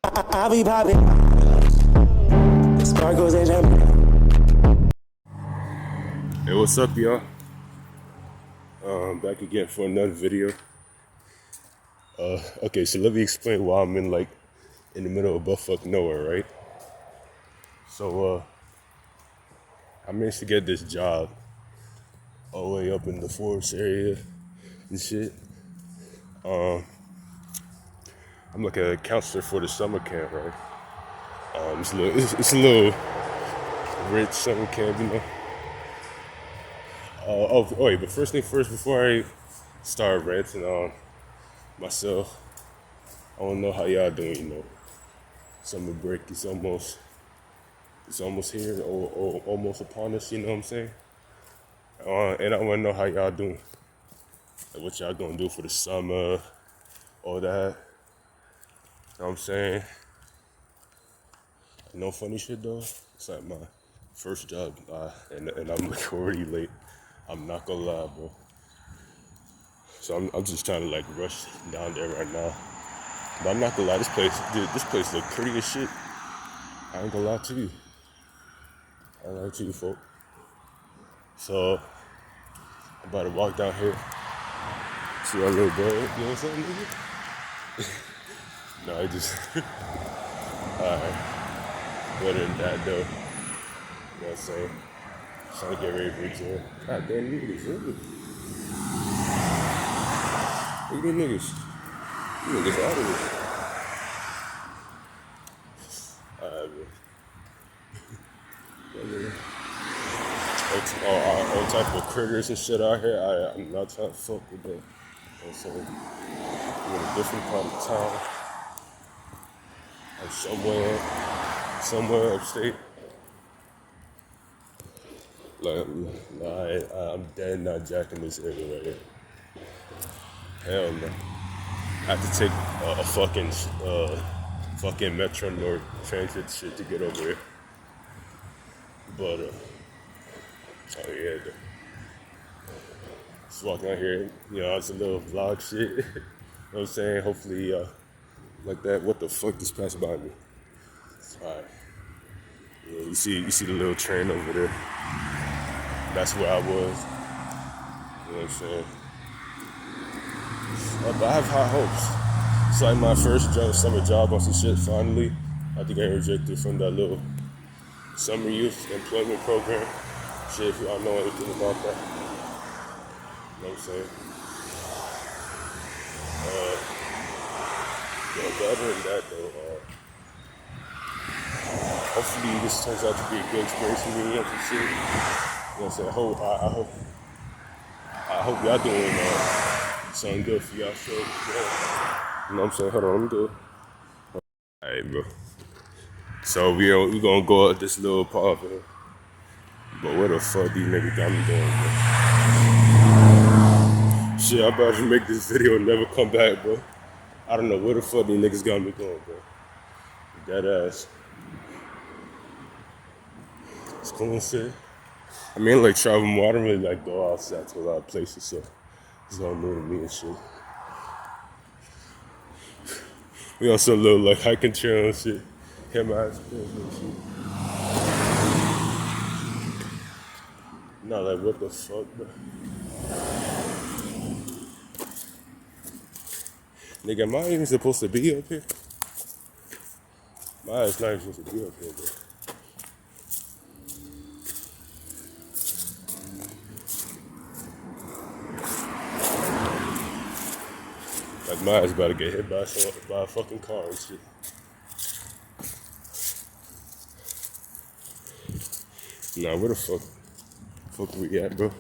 I'll be popping. The sparkles and Hey, what's up, y'all? Back again for another video. Okay, so let me explain why I'm in the middle of buttfuck nowhere, right? So, I managed to get this job all the way up in the forest area and shit. I'm like a counselor for the summer camp, right? It's a little rich summer camp, you know. Wait, but first thing first, before I start ranting on myself, I want to know how y'all doing, you know. Summer break is almost here or almost upon us, you know what I'm saying? And I want to know how y'all doing. Like what y'all gonna do for the summer, all that. You know what I'm saying? No funny shit though. It's like my first job, and I'm like already late. I'm not gonna lie, bro. So I'm just trying to like rush down there right now. But I'm not gonna lie, this place look pretty as shit. I ain't gonna lie to you. I ain't gonna lie to you, folk. So I'm about to walk down here, see our little bird. You know what I'm saying, nigga? No, I just better than that though. You know what I'm saying? Trying to get ready for exam. God damn, look at this. Look at these niggas. You niggas out of this. Alright, bro. All type of critters and shit out here. I'm not trying to fuck with that. You know what I'm saying? I'm in a different part of town. I'm somewhere upstate. Like, nah, I'm dead not jacking this area right here. Hell no. I have to take a fucking Metro North transit shit to get over here. But, oh yeah, just walking out here, you know, it's a little vlog shit. You know what I'm saying? Hopefully, like that. What the fuck just passed by me? Alright. Yeah, you see the little train over there. That's where I was. You know what I'm saying? But I have high hopes. It's like my first summer job on some shit finally. I think I rejected from that little summer youth employment program. Shit, if y'all know anything about that. You know what I'm saying? But other than that though, hopefully this turns out to be a good experience for me and some shit. You know what I'm saying? I hope y'all doing something good for y'all. So, yeah. You know what I'm saying? Hold on, let me do it. Alright, bro. So we gonna go up this little path, bro. But where the fuck these niggas got me going, bro? Shit, I'm about to make this video and never come back, bro. I don't know where the fuck these niggas got me going, bro. Dead ass. It's cool and shit. I mean, like travel more. I don't really like go outside to a lot of places, so it's all new to me and shit. We on some little like hiking trail and shit. Hit my ass and shit. Not like what the fuck, bro. Nigga, am I even supposed to be up here? My ass not even supposed to be up here, bro. Like my ass about to get hit by a fucking car and shit. Nah, where the fuck we at, bro?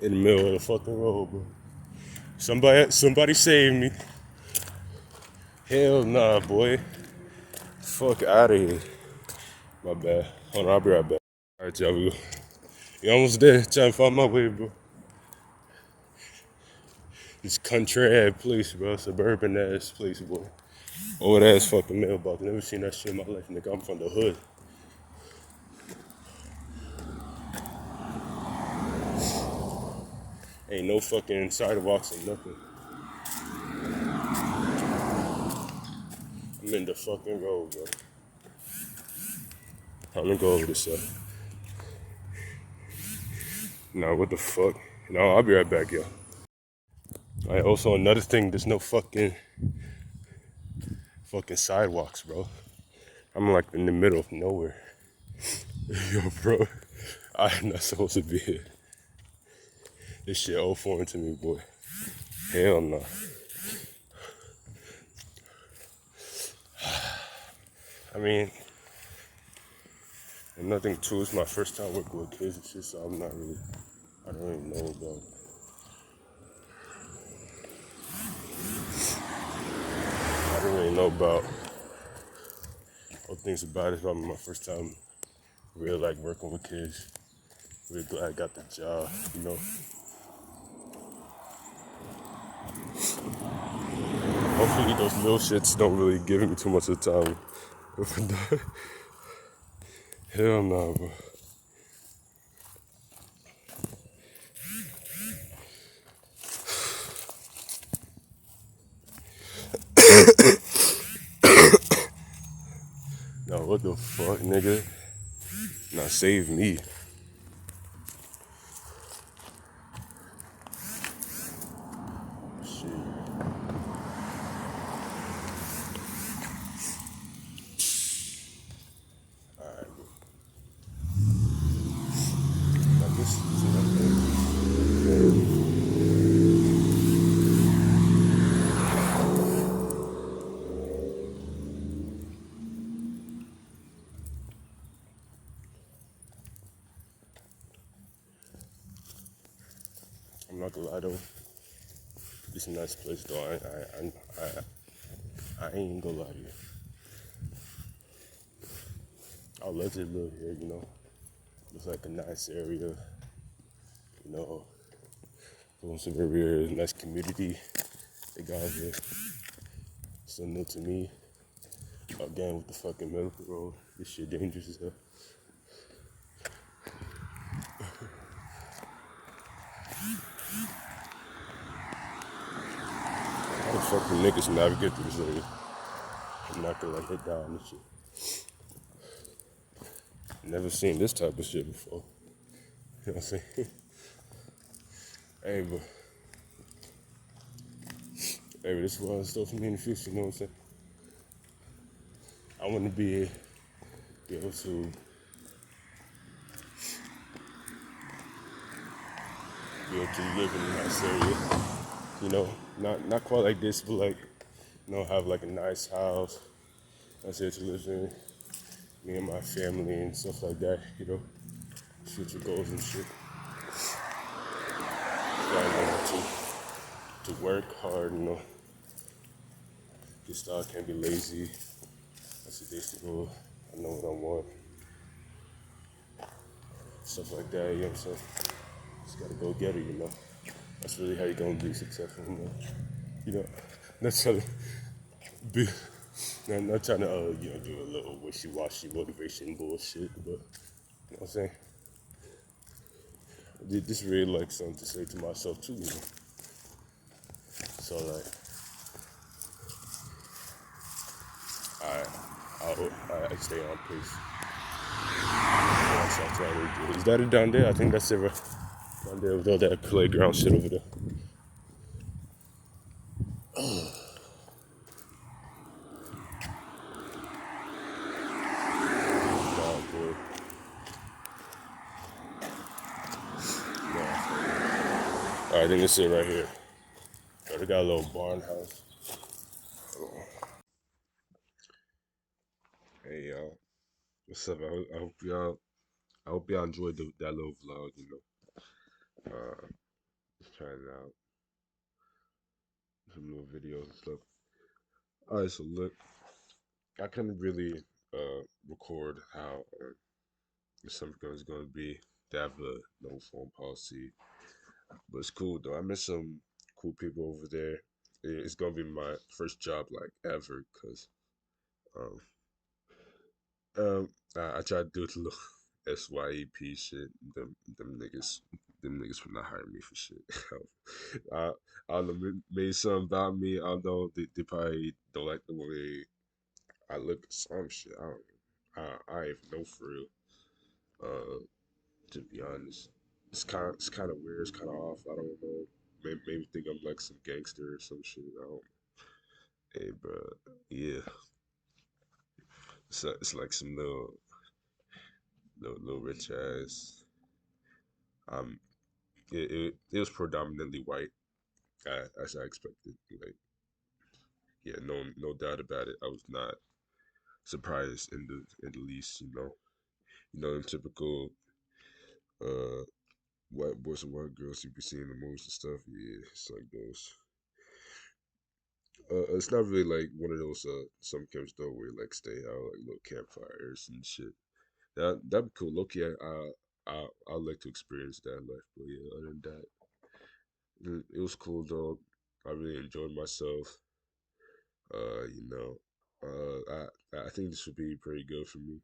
In the middle of the fucking road, bro. Somebody save me. Hell nah, boy. Fuck out of here. My bad. Hold on, I'll be right back. Alright, y'all. We almost there. Trying to find my way, bro. This country ass place, bro. Suburban ass place, boy. Old ass fucking mailbox. Never seen that shit in my life, nigga. I'm from the hood. Ain't no fucking sidewalks or nothing. I'm in the fucking road, bro. I'm gonna go over this stuff. Nah, what the fuck? No, I'll be right back, yo. Alright, also another thing, there's no fucking sidewalks, bro. I'm like in the middle of nowhere. Yo, bro. I'm not supposed to be here. This shit all foreign to me, boy. Hell no. I mean, and nothing too. It's my first time working with kids and shit, so I don't really know about. I don't really know about all things about it. It's probably my first time really like working with kids. Really glad I got the job, you know. Hopefully those little shits don't really give me too much of the time. Hell no, bro. No, what the fuck, nigga? Now save me. Shit. Alright, bro. Now this is I'm not gonna lie though. It's a nice place though. I ain't gonna lie to you. I'd love to live here, you know. It's like a nice area, you know. Some area, nice community. They got here. So new to me. Again with the fucking medical road. This shit dangerous as hell. How the fuck do niggas navigate through this area? I'm not gonna like hit down and shit. Never seen this type of shit before. You know what I'm saying? Hey, but this is what I stuff for me in the future. You know what I'm saying? I want to be able to live in a nice area. You know, not quite like this, but like, you know, have like a nice house. Nice area to live in. Me and my family and stuff like that. You know, future goals and shit. Gotta know to work hard. You know, just can't be lazy. That's the days to go. I know what I want. Stuff like that. You know what I'm saying? Just gotta go get it. You know, that's really how you're gonna be successful. You know, not trying to be, not trying to you know, do a little wishy-washy motivation bullshit, but you know what I'm saying? This really like something to say to myself too. You know? So like, I stay on pace. That's what I'm trying to do. Is that it down there? I think that's it. Down there with all that playground shit over there. Nah, boy. Nah. All right, then this it right here. Oh, they got a little barn house. Hey y'all, what's up? I hope y'all enjoyed that little vlog. You know, just trying out some little videos and stuff. All right, so look, I couldn't really record how the summer is going to be. They have a no phone policy, but it's cool though. I met some cool people over there. It's gonna be my first job like ever, cause um I tried to do the little SYEP shit. Them niggas would not hire me for shit. I, I don't know, maybe something about me. I don't know. They probably don't like the way I look at some shit. I don't. I even know for real. To be honest, it's kind of weird. It's kind of off. I don't know. Maybe think I'm like some gangster or some shit. I don't. Hey, bro. Yeah. It's like some little rich ass. Um. It was predominantly white, as I expected. Like, yeah, no doubt about it. I was not surprised in the least. The typical uh white boys and white girls you be seeing in the movies and stuff. Yeah, it's like those. It's not really like one of those some camps though where you like stay out like little campfires and shit. That'd be cool. Loki, I'd like to experience that life. But yeah, other than that, it was cool though. I really enjoyed myself. You know, I think this would be pretty good for me.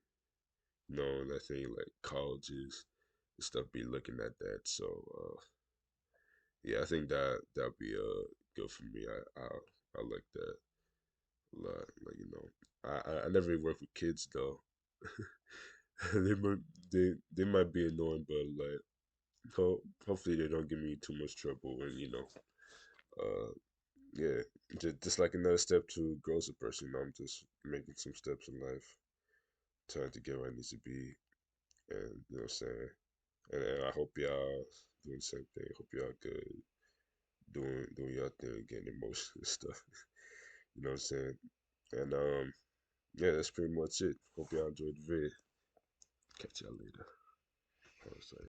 And I think like colleges and stuff be looking at that. So yeah, I think that'd be good for me. I like that a lot. Like I never really worked with kids though. they might they might be annoying, but like hopefully they don't give me too much trouble. And yeah, just like another step to grow as a person. I'm just making some steps in life, trying to get where I need to be, and you know what I'm saying. And I hope y'all doing the same thing. Hope y'all good doing y'all thing, getting emotional and stuff. You know what I'm saying? And yeah, that's pretty much it. Hope y'all enjoyed the video. Catch y'all later. I was like,